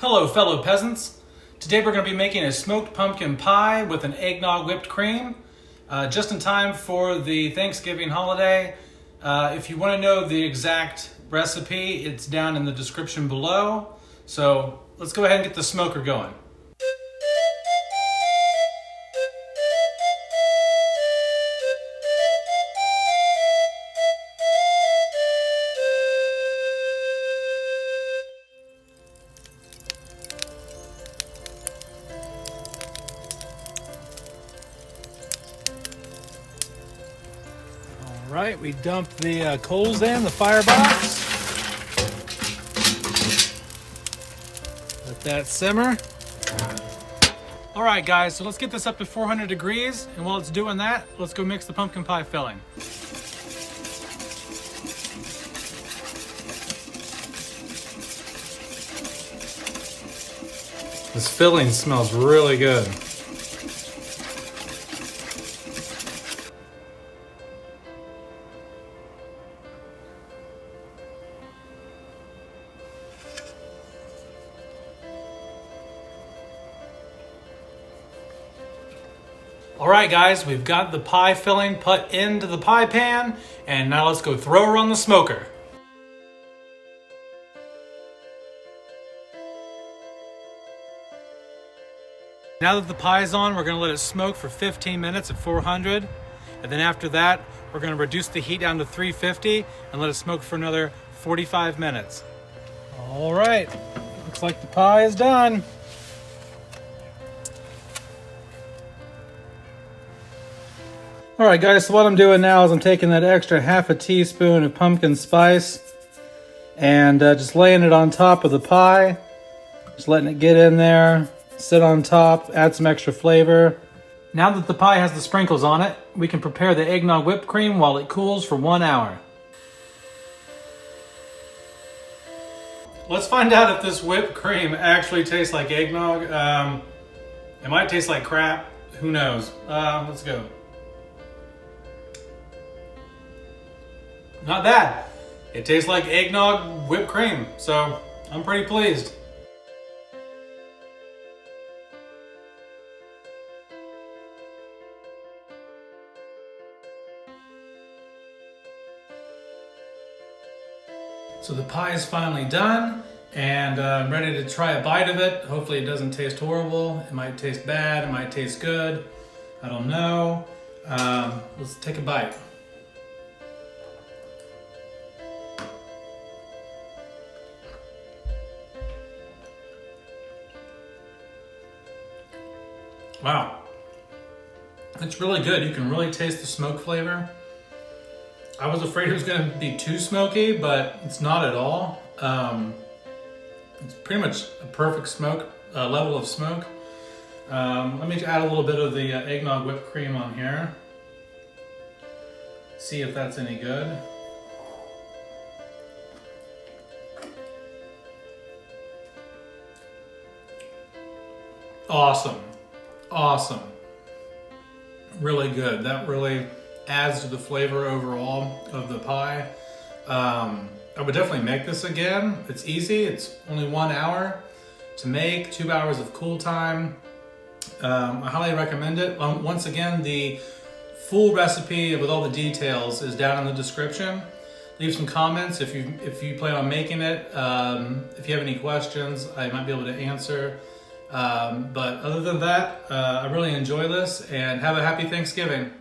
Hello fellow peasants. Today we're going to be making a smoked pumpkin pie with an eggnog whipped cream, just in time for the Thanksgiving holiday. If you want to know the exact recipe, it's down in the description below. So let's go ahead and get the smoker going. All right, we dumped the coals in the firebox. Let that simmer. All right, guys, so let's get this up to 400 degrees. And while it's doing that, let's go mix the pumpkin pie filling. This filling smells really good. All right, guys, we've got the pie filling put into the pie pan, and now let's go throw her on the smoker. Now that the pie is on, we're gonna let it smoke for 15 minutes at 400. And then after that, we're gonna reduce the heat down to 350 and let it smoke for another 45 minutes. All right, looks like the pie is done. All right, guys, so what I'm doing now is I'm taking that extra half a teaspoon of pumpkin spice and just laying it on top of the pie. Just letting it get in there, sit on top, add some extra flavor. Now that the pie has the sprinkles on it, we can prepare the eggnog whipped cream while it cools for 1 hour. Let's find out if this whipped cream actually tastes like eggnog. It might taste like crap, who knows? Let's go. Not bad. It tastes like eggnog whipped cream, so I'm pretty pleased. So the pie is finally done, and I'm ready to try a bite of it. Hopefully it doesn't taste horrible. It might taste bad, it might taste good. I don't know. Let's take a bite. Wow, it's really good. You can really taste the smoke flavor. I was afraid it was going to be too smoky, but it's not at all. It's pretty much a perfect smoke level of smoke. Let me add a little bit of the eggnog whipped cream on here. See if that's any good. Awesome. Awesome. Really good. That really adds to the flavor overall of the pie. I would definitely make this again. It's easy. It's only 1 hour to make, 2 hours of cool time. I highly recommend it. Once again, the full recipe with all the details is down in the description. Leave some comments if you plan on making it. If you have any questions, I might be able to answer. But other than that, I really enjoy this, and have a happy Thanksgiving.